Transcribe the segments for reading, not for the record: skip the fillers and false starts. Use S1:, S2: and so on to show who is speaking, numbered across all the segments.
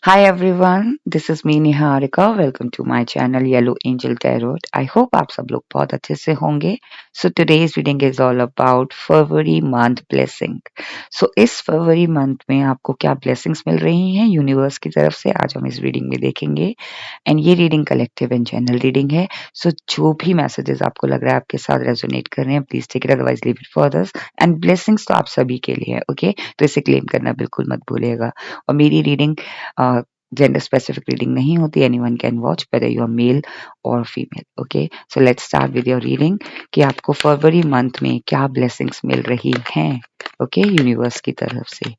S1: Hi everyone, this is me Niharika. Welcome to my channel yellow angel tarot. I hope आप सब लोग बहुत अच्छे से होंगे. So today's reading is all about February month blessing. So इस फरवरी मंथ में आपको क्या ब्लेसिंग्स मिल रही हैं यूनिवर्स की तरफ से, आज हम इस रीडिंग में देखेंगे. एंड ये reading collective and general reading है. सो जो भी मैसेजेस आपको लग रहा है आपके साथ रेजोनेट कर रहे हैं, please take it, otherwise leave it for others. And blessings तो आप सभी के लिए है, ओके? तो इसे क्लेम करना बिल्कुल मत भूलिएगा. और मेरी रीडिंग जेंडर स्पेसिफिक रीडिंग नहीं होती. Anyone can watch whether you are male और female. Okay, so let's start with your reading कि आपको फरवरी मंथ में क्या ब्लेसिंग्स मिल रही हैं, ओके, यूनिवर्स की तरफ से.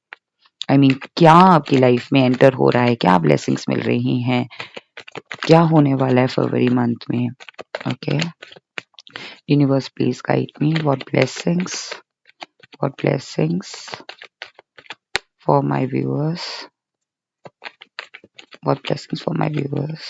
S1: आई मीन क्या आपकी लाइफ में एंटर हो रहा है, क्या ब्लेसिंग्स मिल रही हैं, क्या होने वाला है फरवरी मंथ में. Okay, universe please guide me. What blessings for my viewers. What blessings for my viewers.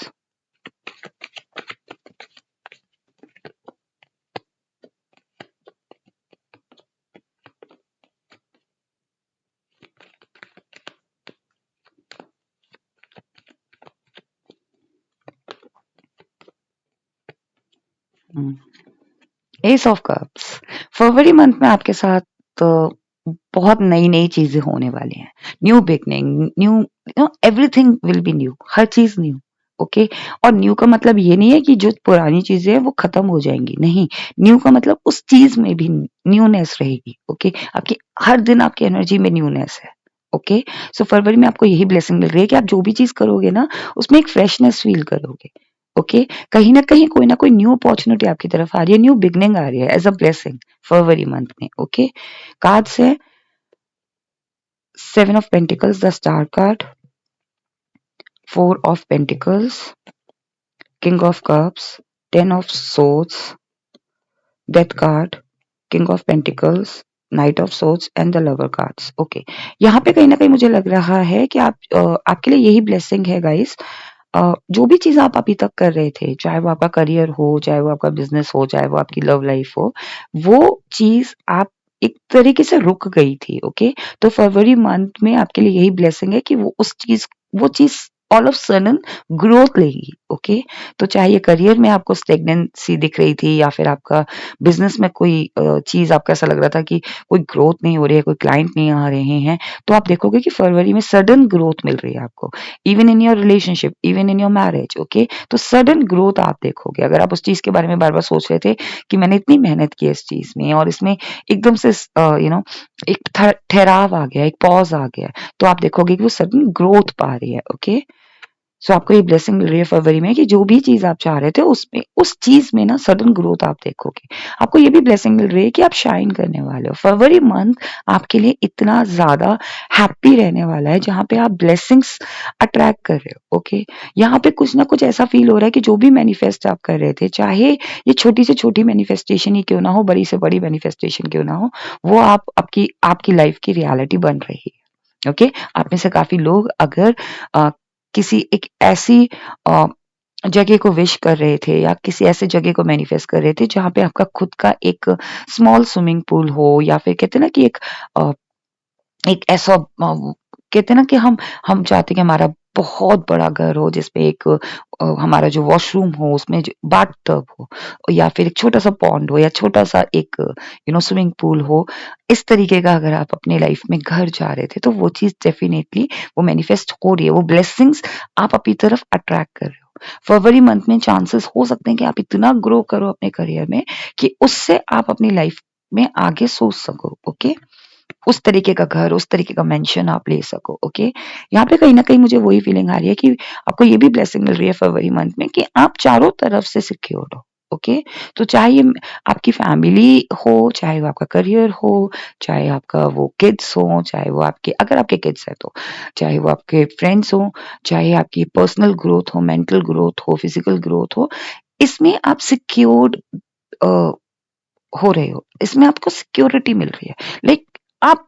S1: S of cups. February month में आपके साथ तो बहुत नई नई चीजें होने वाली हैं. New beginning, new everything will be new. हर चीज न्यू. ओके, और न्यू का मतलब ये नहीं है कि जो पुरानी चीजें हैं वो खत्म हो जाएंगी. नहीं, न्यू का मतलब उस चीज में भी न्यूनेस रहेगी. ओके, आपकी हर दिन आपकी एनर्जी में न्यूनेस है. ओके, सो फरवरी में आपको यही ब्लेसिंग मिल रही है कि आप जो भी चीज करोगे ना उसमें एक फ्रेशनेस फील करोगे. ओके, कहीं ना कहीं कोई ना कोई न्यू अपॉर्चुनिटी आपकी तरफ आ रही है, न्यू बिगनिंग आ रही है एज अ ब्लेसिंग फरवरी मंथ में. ओके, कार्ड्स है 7 of Pentacles, the star card, 4 of Pentacles, King of Cups, 10 of Swords, Death card, King of Pentacles, night of swords and the lover cards. Okay, यहाँ पे कहीं ना कहीं मुझे लग रहा है कि आपके लिए यही ब्लेसिंग है गाइस. जो भी चीज आप अभी तक कर रहे थे, चाहे वो आपका करियर हो, चाहे वो आपका बिजनेस हो, चाहे वो आपकी लव लाइफ हो, वो चीज आप एक तरीके से रुक गई थी. ओके, तो फरवरी मंथ में आपके लिए यही ब्लेसिंग है कि वो चीज ऑल ऑफ सडन ग्रोथ लेगी. ओके, तो चाहे ये करियर में आपको स्टेगनेंसी दिख रही थी या फिर आपका बिजनेस में कोई चीज आपको ऐसा लग रहा था कि कोई ग्रोथ नहीं हो रही है, कोई क्लाइंट नहीं आ रहे हैं, तो आप देखोगे कि फरवरी में सडन ग्रोथ मिल रही है आपको. Even in your relationship, even in your marriage. Okay, तो सडन ग्रोथ आप देखोगे. अगर आप उस चीज के बारे में बार बार सोच रहे थे कि मैंने इतनी मेहनत की इस चीज में और इसमें एकदम से एक ठहराव आ गया, एक पॉज आ गया, तो आप देखोगे कि वो सडन ग्रोथ पा रही है. ओके, सो आपको ये ब्लेसिंग मिल रही है फरवरी में कि जो भी चीज आप चाह रहे थे उसमें उस चीज में ना सडन ग्रोथ आप देखोगे. आपको ये भी ब्लेसिंग मिल रही है कि आप शाइन करने वाले हो. फरवरी मंथ आपके लिए इतना ज्यादा हैप्पी रहने वाला है जहां पे आप ब्लेसिंग्स अट्रैक्ट कर रहे हो. ओके, यहाँ पे कुछ ना कुछ ऐसा फील हो रहा है कि जो भी मैनिफेस्ट आप कर रहे थे, चाहे ये छोटी से छोटी मैनिफेस्टेशन ही क्यों ना हो, बड़ी से बड़ी मैनिफेस्टेशन क्यों ना हो, वो आप आपकी आपकी लाइफ की रियलिटी बन रही है. ओके, आप में से काफी लोग अगर किसी एक ऐसी अ, जगह को विश कर रहे थे या किसी ऐसे जगह को मैनिफेस्ट कर रहे थे जहाँ पे आपका खुद का एक स्मॉल स्विमिंग पूल हो, या फिर कहते हैं ना कि अ, एक ऐसा कहते हैं ना कि हम चाहते हैं कि हमारा बहुत बड़ा घर हो जिसमें एक हमारा जो वॉशरूम हो उसमें बाथ टब हो, या फिर एक छोटा सा पॉन्ड हो, या छोटा सा एक स्विमिंग पूल हो. इस तरीके का अगर आप अपने लाइफ में घर चाह रहे थे तो वो चीज डेफिनेटली वो मैनिफेस्ट हो रही है. वो ब्लेसिंग्स आप अपनी तरफ अट्रैक्ट कर रहे हो. फरवरी मंथ में चांसेस हो सकते हैं कि आप इतना ग्रो करो अपने करियर में कि उससे आप अपनी लाइफ में आगे सोच सको. ओके, उस तरीके का घर, उस तरीके का मेंशन आप ले सको. ओके, यहाँ पे कहीं ना कहीं मुझे वही फीलिंग आ रही है कि आपको ये भी ब्लेसिंग मिल रही है फरवरी मंथ में कि आप चारों तरफ से सिक्योर हो. ओके, तो चाहे ये आपकी फैमिली हो, चाहे वो आपका करियर हो, चाहे आपका वो किड्स हो, चाहे वो आपके अगर आपके किड्स है तो चाहे वो आपके फ्रेंड्स हो, चाहे आपकी पर्सनल ग्रोथ हो, मेंटल ग्रोथ हो, फिजिकल ग्रोथ हो, इसमें आप सिक्योर्ड हो रहे हो. इसमें आपको सिक्योरिटी मिल रही है. लाइक आप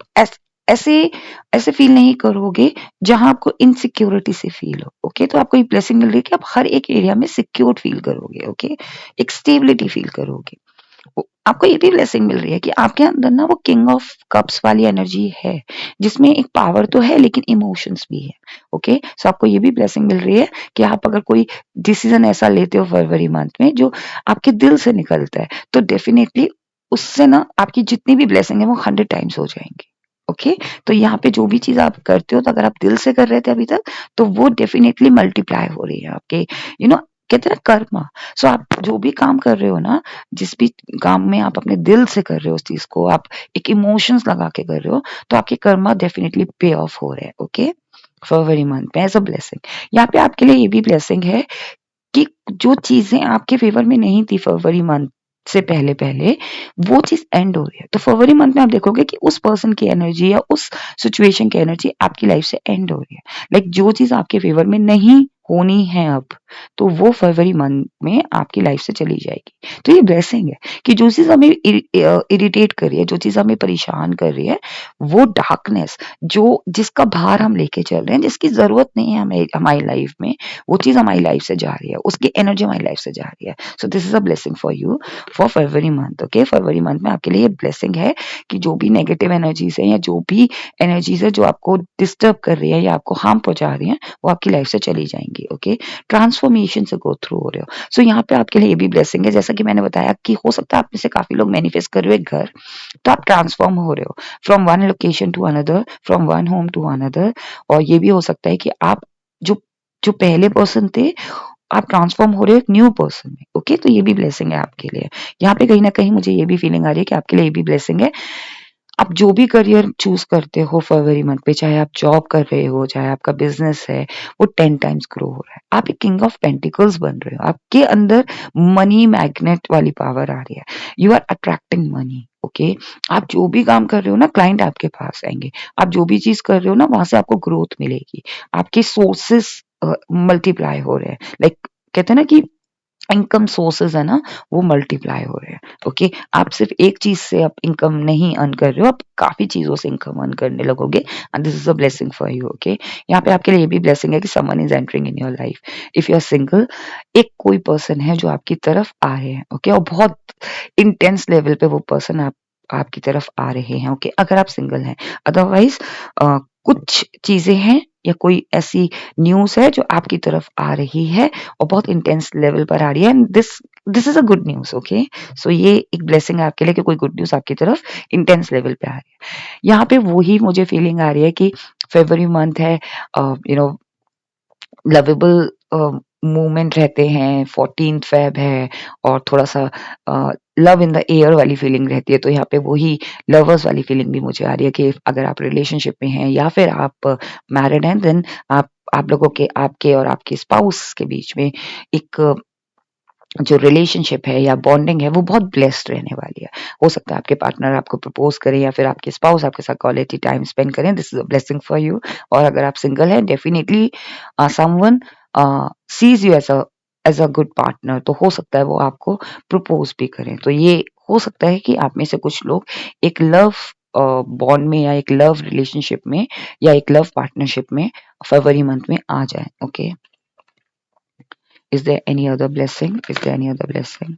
S1: ऐसे ऐसे फील नहीं करोगे जहां आपको इनसिक्योरिटी से फील हो. ओके, तो आपको ये ब्लेसिंग मिल रही है कि आप हर एक एरिया में सिक्योर फील करोगे. ओके, एक स्टेबिलिटी फील करोगे. आपको ये भी ब्लेसिंग मिल रही है कि आपके अंदर ना वो किंग ऑफ कप्स वाली एनर्जी है, जिसमें एक पावर तो है लेकिन इमोशंस भी है। ओके, सो आपको ये भी ब्लेसिंग मिल रही है कि आप अगर कोई डिसीजन ऐसा लेते हो फरवरी मंथ में जो आपके दिल से निकलता है, तो डेफिनेटली उससे ना आपकी जितनी भी ब्लेसिंग है वो 100 टाइम्स हो जाएंगी। ओके, तो यहाँ पे जो भी चीज आप करते हो, तो अगर आप दिल से कर रहे थे अभी तक, तो वो डेफिनेटली मल्टीप्लाई हो रही है आपके, कहते हैं ना, कर्मा। सो आप जो भी काम कर रहे हो ना, जिस भी काम में आप अपने दिल से कर रहे हो, उस चीज को आप एक इमोशंस लगा के कर रहे हो, तो आपके कर्मा डेफिनेटली पे ऑफ हो रहे हैं। ओके, फरवरी मंथ में एज अ ब्लेसिंग, यहाँ पे आपके लिए ये भी ब्लेसिंग है कि जो चीजें आपके फेवर में नहीं थी फरवरी मंथ से पहले पहले, वो चीज एंड हो रही है। तो फरवरी मंथ में आप देखोगे कि उस पर्सन की एनर्जी या उस सिचुएशन की एनर्जी आपकी लाइफ से एंड हो रही है। लाइक जो चीज आपके फेवर में नहीं होनी है अब, तो वो फरवरी मंथ में आपकी लाइफ से चली जाएगी। तो ये ब्लेसिंग है कि जो चीज हमें इरिटेट कर रही है, जो चीज हमें परेशान कर रही है, वो डार्कनेस, जो जिसका भार हम लेके चल रहे हैं, जिसकी जरूरत नहीं है हमें हमारी लाइफ में, वो चीज हमारी लाइफ से जा रही है, उसकी एनर्जी हमारी लाइफ से जा रही है। So this is a blessing for you for February month. Okay, February month में आपके लिए ब्लेसिंग है कि जो भी नेगेटिव एनर्जीज है या जो भी एनर्जीज है जो आपको डिस्टर्ब कर रही है या आपको हार्म पहुंचा रही है, वो आपकी लाइफ से चली जाएंगी। ओके, ट्रांसफॉर्मेशन से गो थ्रू हो रहे हो। सो यहाँ पे आपके लिए ये भी ब्लेसिंग है, जैसा कि मैंने बताया कि हो सकता है आप में से काफी लोग मैनिफेस्ट कर रहे हो एक घर, तो आप ट्रांसफॉर्म हो रहे हो from one location to another, from one home to another. और ये भी हो सकता है कि आप जो जो पहले पर्सन थे, आप ट्रांसफॉर्म हो रहे हो एक न्यू पर्सन में। ओके, तो ये भी ब्लेसिंग है आपके लिए। यहाँ पे कहीं ना कहीं मुझे ये भी फीलिंग आ रही है कि आपके लिए ये भी ब्लेसिंग है। आप जो भी करियर चूज करते हो फरवरी मंथ पे, चाहे आप जॉब कर रहे हो, चाहे आपका बिजनेस है, वो 10 टाइम्स ग्रो हो रहा है। आप एक किंग ऑफ पेंटिकल्स बन रहे हो, आपके अंदर मनी मैग्नेट वाली पावर आ रही है। You are attracting money. Okay, आप जो भी काम कर रहे हो ना, क्लाइंट आपके पास आएंगे। आप जो भी चीज कर रहे हो ना, वहां से आपको ग्रोथ मिलेगी। आपके सोर्सेस मल्टीप्लाई हो रहे हैं। लाइक कहते हैं ना कि इनकम सोर्सेज है ना, वो मल्टीप्लाई हो रहे हैं। ओके, आप सिर्फ एक चीज से आप इनकम नहीं अर्न कर रहे हो, आप काफी चीजों से इनकम अर्न करने लगोगे, and this is a blessing for you. Okay, यहाँ पे आपके लिए ये भी ब्लेसिंग है कि someone is entering in your life. If you are single, एक कोई पर्सन है जो आपकी तरफ आ रहे हैं। ओके, और बहुत इंटेंस लेवल पे वो पर्सन आपकी तरफ आ रहे हैं। ओके, अगर आप सिंगल हैं, अदरवाइज कुछ चीजें हैं या कोई ऐसी न्यूज है जो आपकी तरफ आ रही है और बहुत इंटेंस लेवल पर आ रही है, and this is a good news. Okay, so ये एक ब्लेसिंग है आपके लिए कि कोई गुड न्यूज आपकी तरफ इंटेंस लेवल पे आ रही है। यहाँ पे वही मुझे फीलिंग आ रही है कि फेब्रुअरी मंथ है, लवेबल मूवमेंट रहते हैं, 14 फेब है, और थोड़ा सा लव इन द एयर वाली फीलिंग रहती है। तो यहाँ पे वही लवर्स वाली फीलिंग भी मुझे आ रही है कि अगर आप रिलेशनशिप में हैं या फिर आप मैरिड हैं, देन आप लोगों के, आपके और आपके स्पाउस के बीच में एक जो रिलेशनशिप है या बॉन्डिंग है, वो बहुत ब्लेस्ड रहने वाली है। हो सकता है आपके पार्टनर आपको प्रपोज करें या फिर आपके स्पाउस आपके साथ क्वालिटी टाइम स्पेंड करें। This is a blessing for you. और अगर आप सिंगल हैं, definitely someone sees you as a good partner, तो हो सकता है वो आपको प्रपोज भी करें। तो ये हो सकता है कि आप में से कुछ लोग एक लव बॉन्ड में या एक लव रिलेशनशिप में या एक लव पार्टनरशिप में फरवरी मंथ में आ जाए। Okay, is there any other blessing? Is there any other blessing?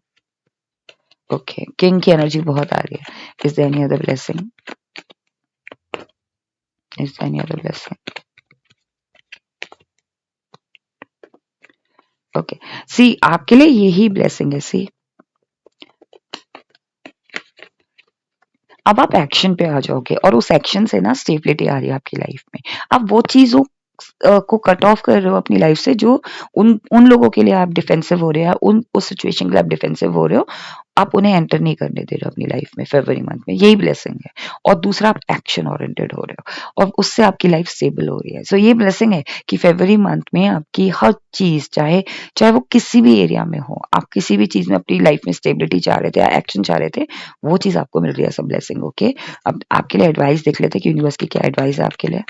S1: Okay, king की एनर्जी बहुत आ रही है। Is there any other blessing? Is there any other blessing? Okay, see आपके लिए यही ब्लेसिंग है। सी, अब आप एक्शन पे आ जाओगे और उस एक्शन से ना स्टेबिलिटी आ रही है आपकी लाइफ में। आप वो चीजों को कट ऑफ कर रहे हो अपनी लाइफ से जो उन उन लोगों के लिए आप डिफेंसिव हो रहे हो, उन उस सिचुएशन के लिए आप डिफेंसिव हो रहे हो, आप उन्हें एंटर नहीं करने दे रहे हो अपनी लाइफ में फरवरी मंथ में। यही ब्लेसिंग है। और दूसरा, आप एक्शन ओरिएंटेड हो रहे हो और उससे आपकी लाइफ स्टेबल हो रही है। सो ये ब्लेसिंग है कि फरवरी मंथ में आपकी हर चीज, चाहे चाहे वो किसी भी एरिया में हो, आप किसी भी चीज में अपनी लाइफ में स्टेबिलिटी चाह रहे थे या एक्शन चाह रहे थे, वो चीज आपको मिल रही है। सब ब्लेसिंग। ओके, अब आपके लिए एडवाइस देख लेते हैं कि यूनिवर्स की क्या एडवाइस है आपके लिए,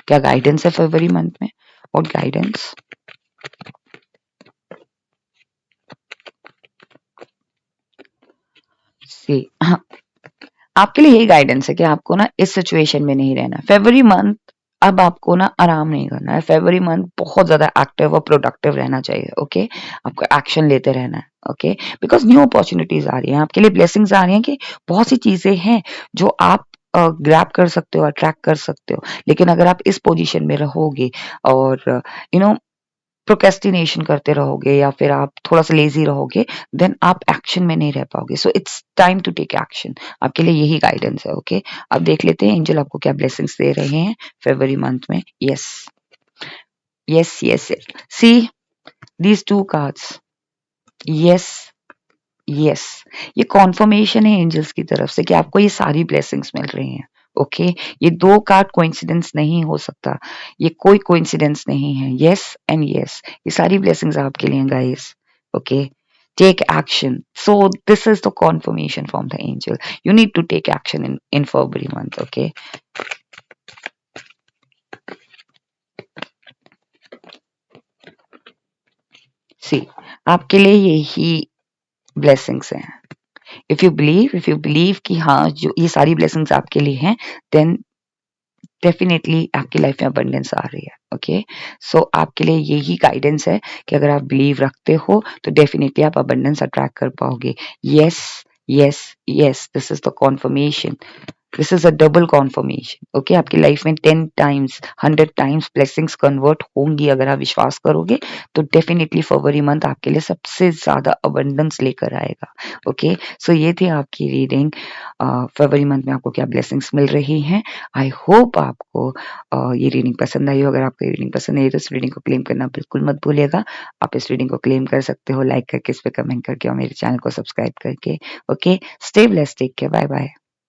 S1: क्या गाइडेंस है फरवरी मंथ में। और गाइडेंस सी, हाँ, आपके लिए यही गाइडेंस है कि आपको ना इस सिचुएशन में नहीं रहना। फरवरी मंथ अब आपको ना आराम नहीं करना है। फरवरी मंथ बहुत ज्यादा एक्टिव और प्रोडक्टिव रहना चाहिए। ओके, आपको एक्शन लेते रहना है। ओके, बिकॉज न्यू अपॉर्चुनिटीज आ रही हैं आपके लिए, ब्लेसिंग्स आ रही हैं कि बहुत सी चीजें हैं जो आप ग्रैब कर सकते हो, अट्रैक्ट कर सकते हो। लेकिन अगर आप इस पोजीशन में रहोगे और यू नो प्रोक्रेस्टिनेशन करते रहोगे या फिर आप थोड़ा सा लेजी रहोगे, देन आप एक्शन में नहीं रह पाओगे। So it's time to take action. आपके लिए यही गाइडेंस है। ओके, अब देख लेते हैं एंजल आपको क्या ब्लेसिंग्स दे रहे हैं फरवरी मंथ में। Yes yes yes, see these two cards. Yes yes, ये कॉन्फर्मेशन है एंजल्स की तरफ से कि आपको ये सारी ब्लेसिंग्स मिल रही हैं। ओके, ये दो कार्ड कोइंसिडेंस नहीं हो सकता, ये कोई कोइंसिडेंस नहीं है। यस एंड यस, ये सारी ब्लेसिंग्स आपके लिए guys. Okay, take action. So this is the confirmation from the angel. You need to take action in February month. Okay, see, आपके लिए यही ब्लेसिंग्स हैं। इफ यू बिलीव कि हाँ जो ये सारी ब्लेसिंग्स आपके लिए हैं, देन डेफिनेटली आपकी लाइफ में अबंडेंस आ रही है। ओके, सो आपके लिए यही गाइडेंस है कि अगर आप बिलीव रखते हो तो डेफिनेटली आप अबंडेंस अट्रैक्ट कर पाओगे। Yes yes yes, this is the confirmation, this is a double conformation. Okay, आपकी लाइफ में 10 टाइम्स 100 टाइम्स ब्लेसिंग्स कन्वर्ट होंगी अगर आप विश्वास करोगे तो डेफिनेटली फरवरी मंथ आपके लिए सबसे ज्यादा अबंडेंस लेकर आएगा। ओके, सो ये थी आपकी रीडिंग। फरवरी मंथ में आपको क्या ब्लेसिंग्स मिल रही हैं। आई होप आपको ये रीडिंग पसंद आई हो। अगर आपको ये रीडिंग पसंद आई तो इस रीडिंग को क्लेम करना बिल्कुल मत भूलिएगा। आप इस रीडिंग को क्लेम कर सकते हो लाइक करके, इस पे कमेंट करके और मेरे चैनल को सब्सक्राइब करके। Okay, stay blessed, take care, bye bye.